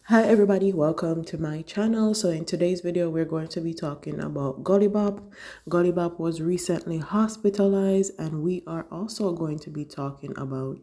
Hi everybody, welcome to my channel. So in today's video we're going to be talking about Gully Bop. Gully Bop was recently hospitalized, and we are also going to be talking about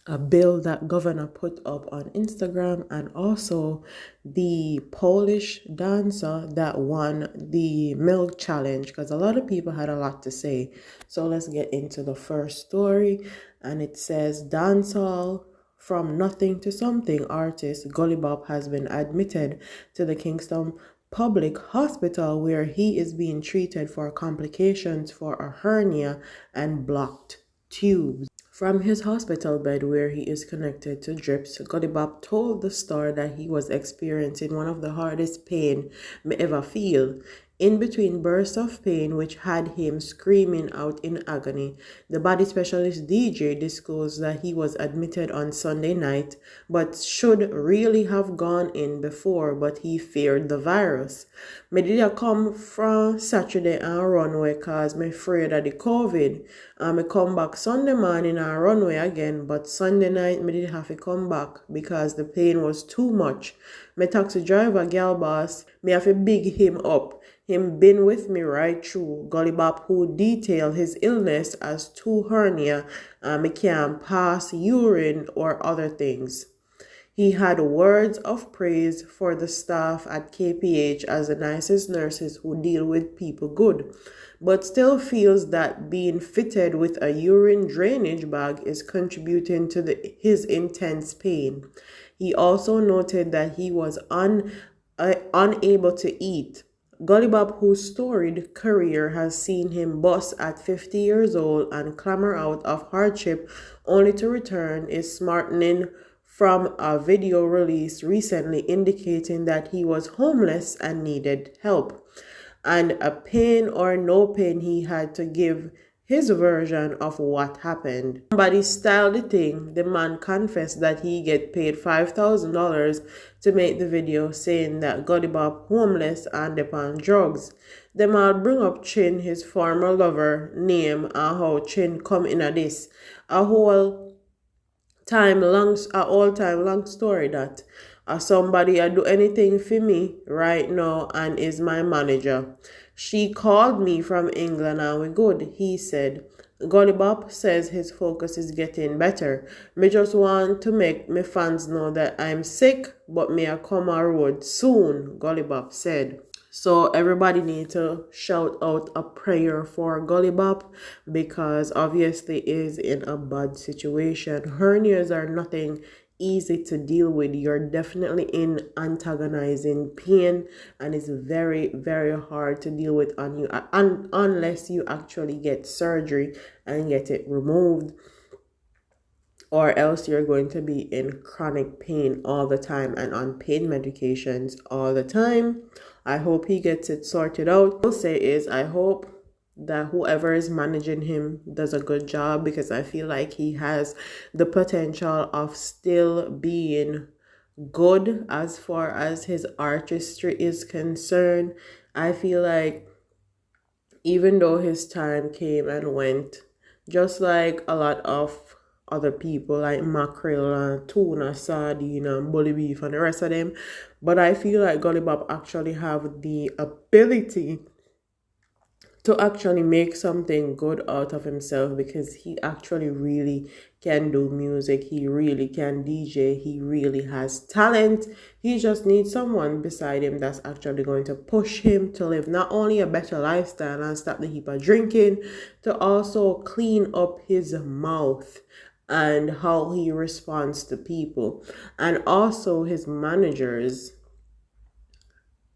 a bill that Govana put up on Instagram, and also the Polish dancer that won the milk challenge, because a lot of people had a lot to say. So let's get into the first story, and it says dancehall from nothing to something artist Gully Bop has been admitted to the Kingston Public Hospital, where he is being treated for complications for a hernia and blocked tubes. From his hospital bed where he is connected to drips, Gully Bop told the Star that he was experiencing one of the hardest pain may ever feel. In between bursts of pain which had him screaming out in agony, the body specialist DJ disclosed that he was admitted on Sunday night, but should really have gone in before, but he feared the virus. Me did come from Saturday and runway cause me afraid of the COVID. And me come back Sunday morning and runway again, but Sunday night me did have to come back because the pain was too much. My taxi driver, gal boss, me have to big him up. Him been with me right through. Gully Bop, who detailed his illness as two hernia, and me can't pass urine or other things. He had words of praise for the staff at KPH as the nicest nurses who deal with people good, but still feels that being fitted with a urine drainage bag is contributing to his intense pain. He also noted that he was unable to eat. Gully Bop, whose storied career has seen him bust at 50 years old and clamber out of hardship only to return, is smartening from a video released recently indicating that he was homeless and needed help. And a pain or no pain, he had to give his version of what happened. Somebody styled the thing. The man confessed that he get paid $5,000 to make the video, saying that Gully Bop homeless and upon drugs. Them all bring up Chin, his former lover, name, and how Chin come in at this. A all time long story that somebody I do anything for me right now and is my manager. She called me from England and we good, he said. Gully Bop says his focus is getting better. Me just want to make my fans know that I'm sick, but me a come a road soon, Gully Bop said. So everybody need to shout out a prayer for Gully Bop, because obviously is in a bad situation. Hernias are nothing easy to deal with. You're definitely in antagonizing pain, and it's very, very hard to deal with on you unless you actually get surgery and get it removed, or else you're going to be in chronic pain all the time and on pain medications all the time. I hope he gets it sorted out. What I'll say is I hope that whoever is managing him does a good job, because I feel like he has the potential of still being good as far as his artistry is concerned. I feel like even though his time came and went, just like a lot of other people like mackerel and tuna, sardine and bully beef and the rest of them, but I feel like Gully Bop actually have the ability to actually make something good out of himself, because he actually really can do music. He really can DJ. He really has talent. He just needs someone beside him that's actually going to push him to live not only a better lifestyle and stop the heap of drinking, to also clean up his mouth and how he responds to people. And also his managers,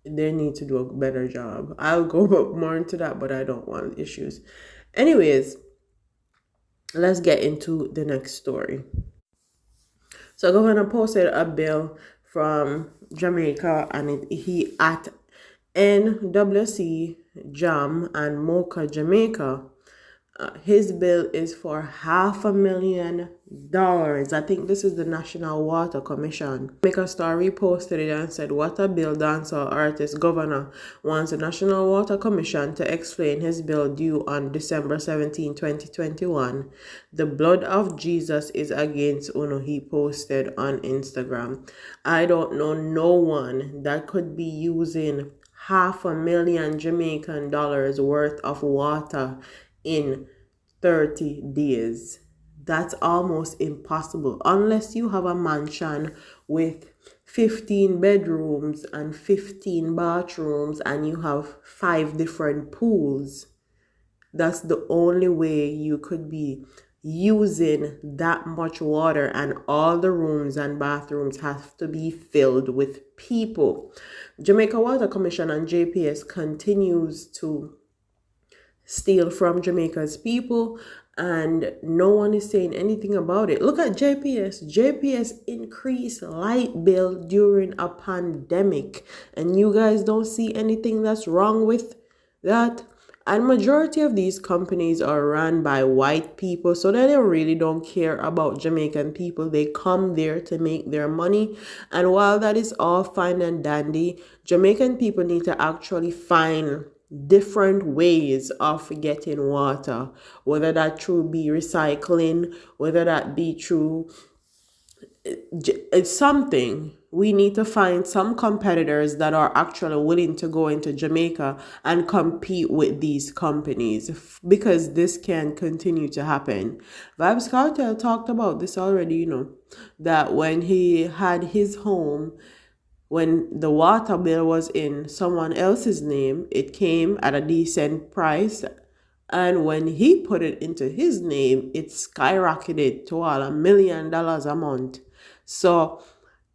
they need to do a better job. I'll go more into that, but I don't want issues. Anyways, let's get into the next story. So Govana posted a bill from Jamaica, and he at NWC Jam and Mocha Jamaica. His bill is for $500,000. I think this is the National Water Commission. Make a story posted it and said, what a bill dancehall artist Govana wants the National Water Commission to explain his bill due on December 17, 2021. The blood of Jesus is against Uno, he posted on Instagram. I don't know no one that could be using $500,000 Jamaican dollars worth of water in 30 days. That's almost impossible unless you have a mansion with 15 bedrooms and 15 bathrooms and you have 5 different pools. That's the only way you could be using that much water, and all the rooms and bathrooms have to be filled with people. Jamaica Water Commission and JPS continues to steal from Jamaica's people, and no one is saying anything about it. Look at JPS. JPS increased light bill during a pandemic, and you guys don't see anything that's wrong with that. And majority of these companies are run by white people, so they really don't care about Jamaican people. They come there to make their money. And while that is all fine and dandy, Jamaican people need to actually find different ways of getting water, whether that through be recycling, whether that be through it's something. We need to find some competitors that are actually willing to go into Jamaica and compete with these companies, because this can continue to happen. Vybz Kartel talked about this already, that when he had his home, when the water bill was in someone else's name, it came at a decent price. And when he put it into his name, it skyrocketed to all $1 million a month. So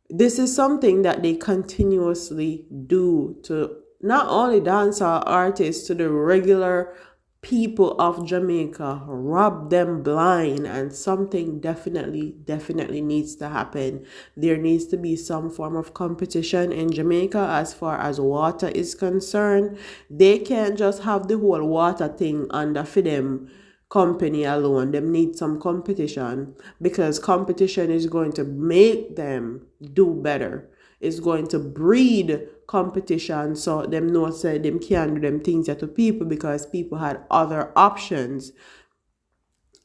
this is something that they continuously do to not only dancehall artists, to the regular people of Jamaica, rob them blind. And something definitely needs to happen. There needs to be some form of competition in Jamaica as far as water is concerned. They can't just have the whole water thing under for them company alone. Them need some competition, because competition is going to make them do better. It's going to breed competition, so them know say them can't do them things to people because people had other options.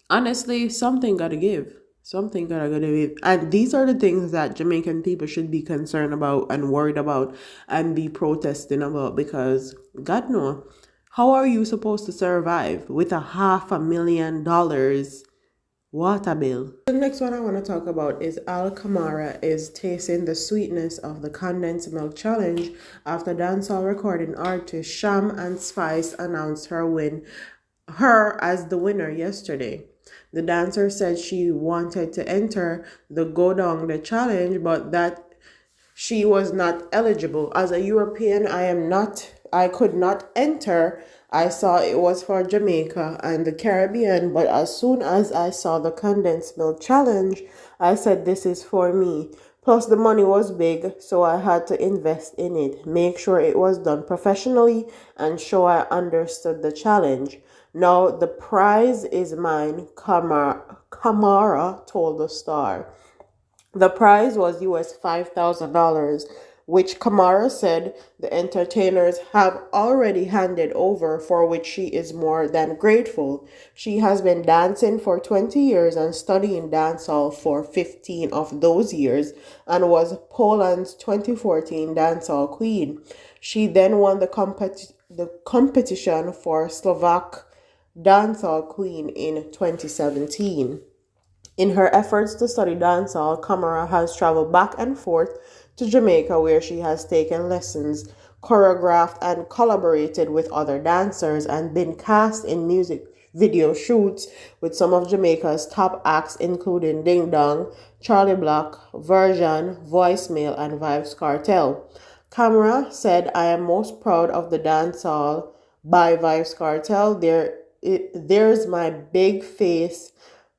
Honestly, something gotta give. Something gotta give. And these are the things that Jamaican people should be concerned about and worried about and be protesting about, because God knows. How are you supposed to survive with a $500,000 water bill? The next one I want to talk about is Al Kamara is tasting the sweetness of the condensed milk challenge after dancehall recording artist Sham and Spice announced her as the winner yesterday. The dancer said she wanted to enter the Go Down the challenge, but that she was not eligible. As a European, I could not enter. I saw it was for Jamaica and the Caribbean, but as soon as I saw the condensed milk challenge, I said, this is for me. Plus the money was big, so I had to invest in it, make sure it was done professionally, and show I understood the challenge. Now the prize is mine, Kamara told the Star. The prize was US $5,000, which Kamara said the entertainers have already handed over, for which she is more than grateful. She has been dancing for 20 years and studying dancehall for 15 of those years, and was Poland's 2014 dancehall queen. She then won the competition for Slovak dancehall queen in 2017. In her efforts to study dancehall, Kamara has traveled back and forth to Jamaica, where she has taken lessons, choreographed and collaborated with other dancers, and been cast in music video shoots with some of Jamaica's top acts, including Ding Dong, Charlie Black, Version, Voicemail, and Vybz Kartel. Kamara said, I am most proud of the dancehall by Vybz Kartel. There's my big face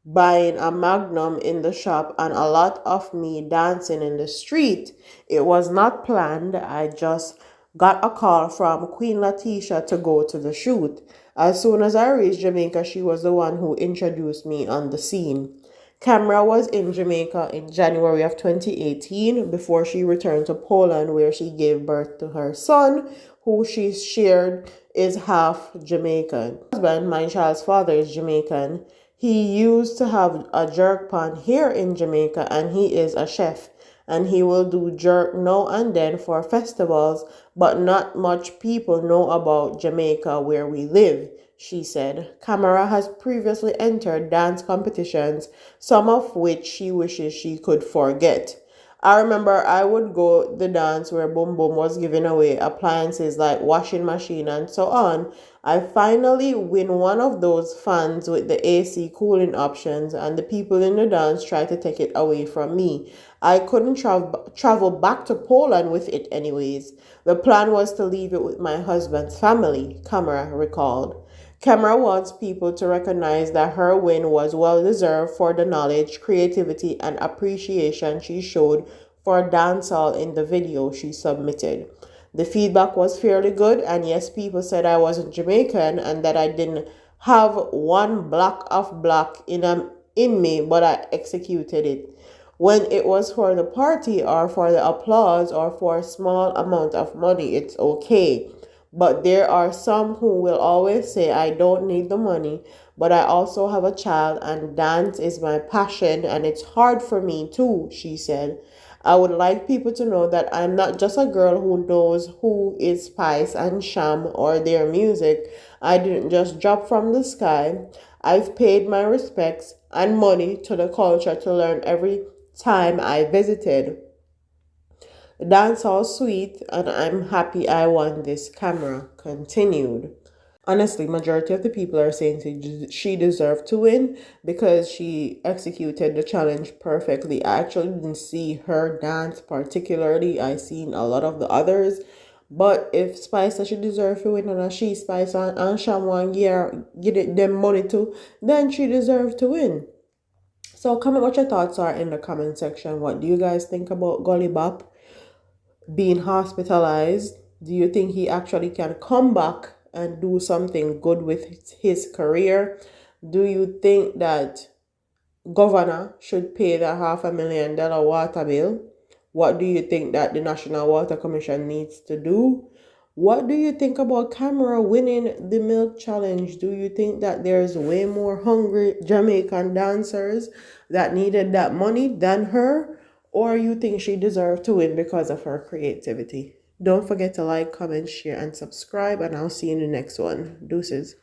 buying a Magnum in the shop and a lot of me dancing in the street. It was not planned. I just got a call from Queen Latisha to go to the shoot. As soon as I reached Jamaica, she was the one who introduced me on the scene. Camera was in Jamaica in January of 2018 before she returned to Poland, where she gave birth to her son, who she shared is half Jamaican. My husband, my child's father, is Jamaican. He used to have a jerk pan here in Jamaica, and he is a chef. And he will do jerk now and then for festivals, but not much people know about Jamaica where we live, she said. Camara has previously entered dance competitions, some of which she wishes she could forget. I remember I would go the dance where Boom Boom was giving away appliances like washing machine and so on. I finally win one of those fans with the AC cooling options, and the people in the dance tried to take it away from me. I couldn't travel back to Poland with it anyways. The plan was to leave it with my husband's family, Camera recalled. Camera wants people to recognize that her win was well deserved for the knowledge, creativity, and appreciation she showed for dancehall in the video she submitted. The feedback was fairly good, and yes, people said I wasn't Jamaican and that I didn't have one block of black in me, but I executed it. When it was for the party or for the applause or for a small amount of money, it's okay. But there are some who will always say, I don't need the money, but I also have a child and dance is my passion and it's hard for me too, she said. I would like people to know that I'm not just a girl who knows who is Spice and Sham or their music. I didn't just drop from the sky. I've paid my respects and money to the culture to learn every time I visited. The dance all sweet, and I'm happy I won this. Camera continued. Honestly, majority of the people are saying she deserved to win because she executed the challenge perfectly. I actually didn't see her dance particularly. I seen a lot of the others. But if Spice said she deserved to win and she Spice and Shamwan get it them money too, then she deserved to win. So comment what your thoughts are in the comment section. What do you guys think about Gully Bop being hospitalized? Do you think he actually can come back and do something good with his career? Do you think that Govana should pay the $500,000 water bill? What do you think that the National Water Commission needs to do? What do you think about Camera winning the milk challenge? Do you think that there's way more hungry Jamaican dancers that needed that money than her? Or you think she deserved to win because of her creativity? Don't forget to like, comment, share, and subscribe, and I'll see you in the next one. Deuces.